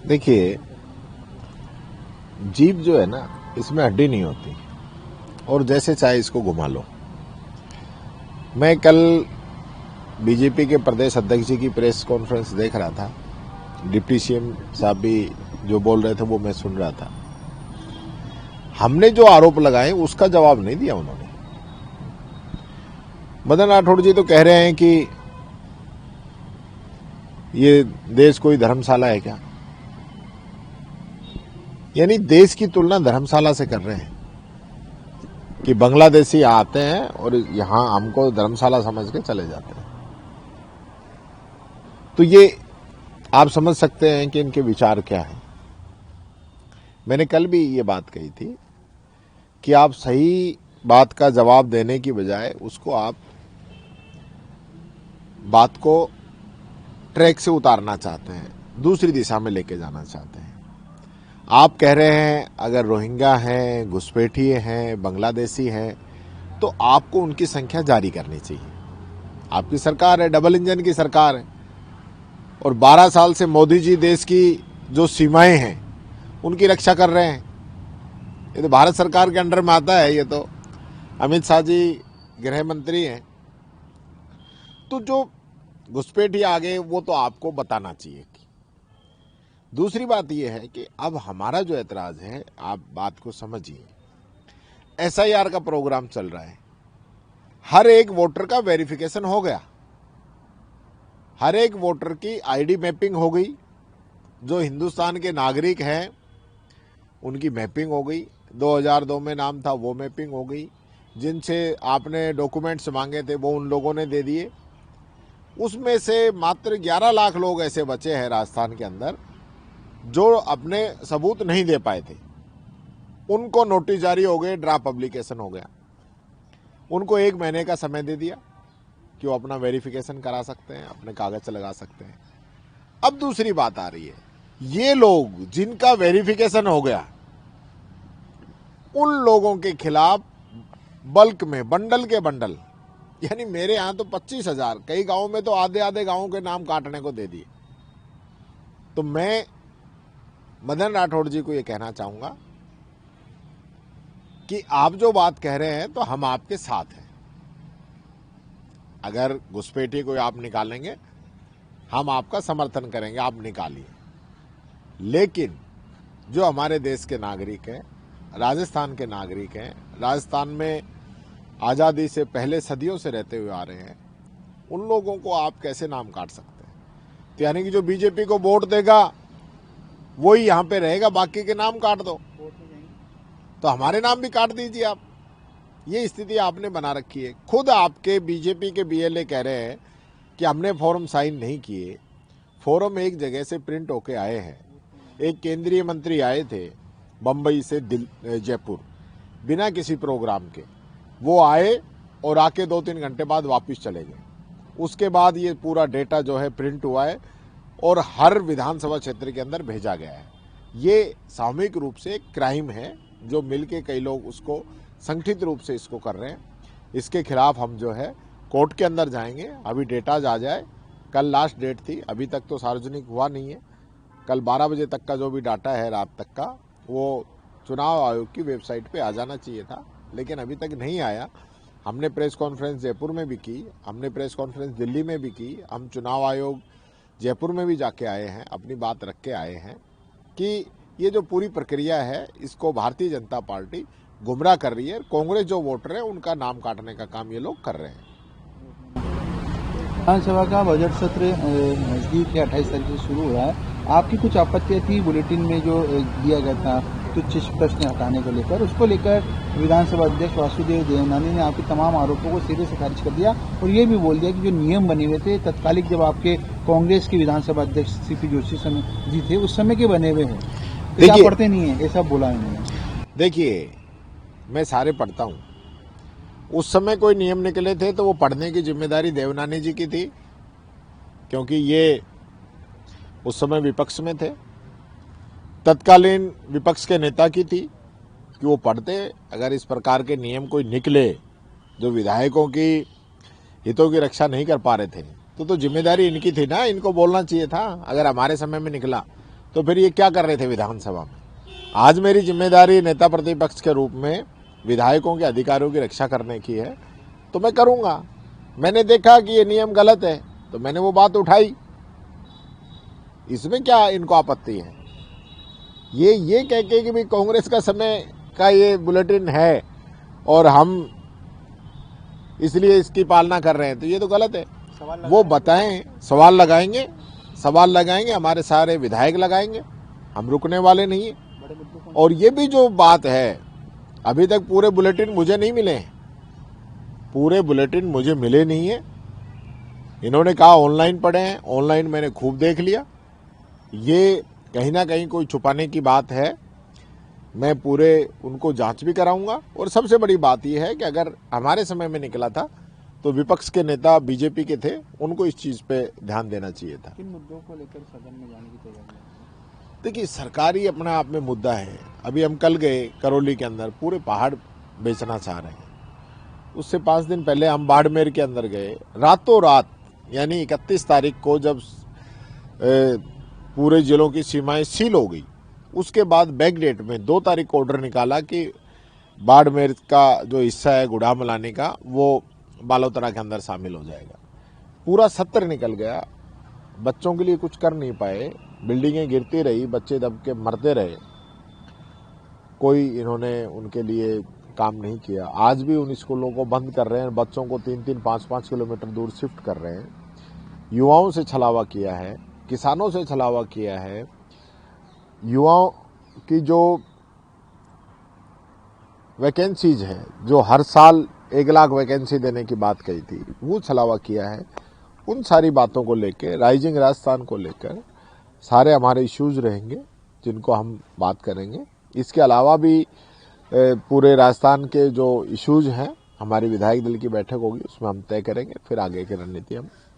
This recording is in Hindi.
देखिए, जीभ जो है ना, इसमें हड्डी नहीं होती और जैसे चाहे इसको घुमा लो। मैं कल बीजेपी के प्रदेश अध्यक्ष जी की प्रेस कॉन्फ्रेंस देख रहा था। डिप्टी सीएम साहब भी जो बोल रहे थे वो मैं सुन रहा था। हमने जो आरोप लगाए उसका जवाब नहीं दिया उन्होंने। मदन राठौड़ जी तो कह रहे हैं कि ये देश कोई धर्मशाला है क्या, यानी देश की तुलना धर्मशाला से कर रहे हैं कि बांग्लादेशी आते हैं और यहां हमको धर्मशाला समझ के चले जाते हैं। तो ये आप समझ सकते हैं कि इनके विचार क्या हैं। मैंने कल भी ये बात कही थी कि आप सही बात का जवाब देने की बजाय उसको आप बात को ट्रैक से उतारना चाहते हैं, दूसरी दिशा में लेके जाना चाहते हैं। आप कह रहे हैं अगर रोहिंग्या हैं, घुसपैठिए हैं, बांग्लादेशी हैं, तो आपको उनकी संख्या जारी करनी चाहिए। आपकी सरकार है, डबल इंजन की सरकार है, और 12 साल से मोदी जी देश की जो सीमाएं हैं उनकी रक्षा कर रहे हैं। ये तो भारत सरकार के अंडर में आता है। ये तो अमित शाह जी गृह मंत्री हैं। तो जो घुसपैठिए आ गए वो तो आपको बताना चाहिए। दूसरी बात यह है कि अब हमारा जो ऐतराज है, आप बात को समझिए। एसआईआर का प्रोग्राम चल रहा है, हर एक वोटर का वेरिफिकेशन हो गया, हर एक वोटर की आईडी मैपिंग हो गई। जो हिंदुस्तान के नागरिक हैं उनकी मैपिंग हो गई। 2002 में नाम था वो मैपिंग हो गई। जिनसे आपने डॉक्यूमेंट्स मांगे थे वो उन लोगों ने दे दिए। उसमें से मात्र 11 लाख लोग ऐसे बचे हैं राजस्थान के अंदर जो अपने सबूत नहीं दे पाए थे। उनको नोटिस जारी हो गए, ड्राफ्ट पब्लिकेशन हो गया। उनको 1 महीने का समय दे दिया कि वो अपना वेरिफिकेशन करा सकते हैं, अपने कागज लगा सकते हैं। अब दूसरी बात आ रही है, ये लोग जिनका वेरिफिकेशन हो गया उन लोगों के खिलाफ बल्क में बंडल के बंडल, यानी मेरे यहां तो 25,000, कई गांवों में तो आधे आधे गांवों के नाम काटने को दे दिए। तो मैं मदन राठौड़ जी को यह कहना चाहूंगा कि आप जो बात कह रहे हैं तो हम आपके साथ हैं। अगर घुसपैठिए को आप निकालेंगे हम आपका समर्थन करेंगे, आप निकालिए। लेकिन जो हमारे देश के नागरिक हैं, राजस्थान के नागरिक हैं, राजस्थान में आज़ादी से पहले सदियों से रहते हुए आ रहे हैं, उन लोगों को आप कैसे नाम काट सकते हैं? तो यानी कि जो बीजेपी को वोट देगा वही यहां पे रहेगा, बाकी के नाम काट दो। तो हमारे नाम भी काट दीजिए आप। ये स्थिति आपने बना रखी है। खुद आपके बीजेपी के बीएलए कह रहे हैं कि हमने फॉर्म साइन नहीं किए। फॉर्म एक जगह से प्रिंट होके आए हैं। एक केंद्रीय मंत्री आए थे बंबई से जयपुर बिना किसी प्रोग्राम के। वो आए और आके 2-3 घंटे बाद वापस चले गए। उसके बाद ये पूरा डेटा जो है प्रिंट हुआ है और हर विधानसभा क्षेत्र के अंदर भेजा गया है। ये सामूहिक रूप से एक क्राइम है जो मिलके कई लोग उसको संगठित रूप से इसको कर रहे हैं। इसके खिलाफ हम जो है कोर्ट के अंदर जाएंगे। अभी डेटा आ जाए। कल लास्ट डेट थी, अभी तक तो सार्वजनिक हुआ नहीं है। कल 12 बजे तक का जो भी डाटा है रात तक का, वो चुनाव आयोग की वेबसाइट पे आ जाना चाहिए था, लेकिन अभी तक नहीं आया। हमने प्रेस कॉन्फ्रेंस जयपुर में भी की, हमने प्रेस कॉन्फ्रेंस दिल्ली में भी की, हम चुनाव आयोग जयपुर में भी जाके आए हैं, अपनी बात रख के आए हैं कि ये जो पूरी प्रक्रिया है इसको भारतीय जनता पार्टी गुमराह कर रही है। कांग्रेस जो वोटर है उनका नाम काटने का काम ये लोग कर रहे हैं। विधानसभा का बजट सत्र नजदीक है, 28 तारीख से शुरू हो रहा है। आपकी कुछ आपत्तियां थी बुलेटिन में जो दिया गया था तुच्छ प्रश्न हटाने को लेकर, उसको लेकर विधानसभा अध्यक्ष वासुदेव देवनानी ने आपके तमाम आरोपों को सिरे से खारिज कर दिया और ये भी बोल दिया कि जो नियम बने हुए थे तत्कालिक जब आपके कांग्रेस के विधानसभा अध्यक्ष सीपी जोशी जी थे उस समय के बने हुए हैं, देखिए पढ़ते नहीं है, ऐसा बोला इन्होंने। देखिए, मैं सारे पढ़ता हूं। उस समय कोई नियम निकले थे तो वो पढ़ने की जिम्मेदारी देवनानी जी की थी, क्योंकि ये उस समय विपक्ष में थे। तत्कालीन विपक्ष के नेता की थी कि वो पढ़ते। अगर इस प्रकार के नियम कोई निकले जो विधायकों की हितों की रक्षा नहीं कर पा रहे थे तो जिम्मेदारी इनकी थी ना, इनको बोलना चाहिए था। अगर हमारे समय में निकला तो फिर ये क्या कर रहे थे विधानसभा में। आज मेरी जिम्मेदारी नेता प्रतिपक्ष के रूप में विधायकों के अधिकारों की रक्षा करने की है, तो मैं करूंगा। मैंने देखा कि ये नियम गलत है तो मैंने वो बात उठाई, इसमें क्या इनको आपत्ति है। ये कह के कि भी कांग्रेस का समय का ये बुलेटिन है और हम इसलिए इसकी पालना कर रहे हैं, तो ये तो गलत है। वो बताएं, सवाल लगाएंगे, हमारे सारे विधायक लगाएंगे, हम रुकने वाले नहीं है। और ये भी जो बात है, अभी तक पूरे बुलेटिन मुझे नहीं मिले हैं, पूरे बुलेटिन मुझे मिले नहीं है। इन्होंने कहा ऑनलाइन पढ़े हैं, ऑनलाइन मैंने खूब देख लिया। ये कहीं ना कहीं कोई छुपाने की बात है। मैं पूरे उनको जांच भी कराऊंगा। और सबसे बड़ी बात यह है कि अगर हमारे समय में निकला था तो विपक्ष के नेता बीजेपी के थे, उनको इस चीज पे ध्यान देना चाहिए था। किन मुद्दों को लेकर सदन में जाने की तैयारी है? देखिए, सरकारी अपने आप में मुद्दा है। अभी हम कल गए करौली के अंदर, पूरे पहाड़ बेचना चाह रहे हैं। उससे 5 दिन पहले हम बाड़मेर के अंदर गए, रातों रात यानी 31 तारीख को जब पूरे जिलों की सीमाएं सील हो गई, उसके बाद बैक डेट में 2 तारीख को ऑर्डर निकाला कि बाड़मेर का जो हिस्सा है गुड़ामलानी का, वो बालोतरा के अंदर शामिल हो जाएगा। पूरा सत्र निकल गया, बच्चों के लिए कुछ कर नहीं पाए, बिल्डिंगें गिरती रही, बच्चे दब के मरते रहे, कोई इन्होंने उनके लिए काम नहीं किया। आज भी उन स्कूलों को बंद कर रहे हैं, बच्चों को 3-3, 5-5 किलोमीटर दूर शिफ्ट कर रहे हैं। युवाओं से छलावा किया है, किसानों से छलावा किया है। युवाओं की जो वैकेंसीज हैं, जो हर साल 1 लाख वैकेंसी देने की बात कही थी, वो छलावा किया है। उन सारी बातों को लेकर, राइजिंग राजस्थान को लेकर सारे हमारे इश्यूज रहेंगे जिनको हम बात करेंगे। इसके अलावा भी पूरे राजस्थान के जो इश्यूज हैं, हमारी विधायक दल की बैठक होगी, उसमें हम तय करेंगे, फिर आगे की रणनीति हम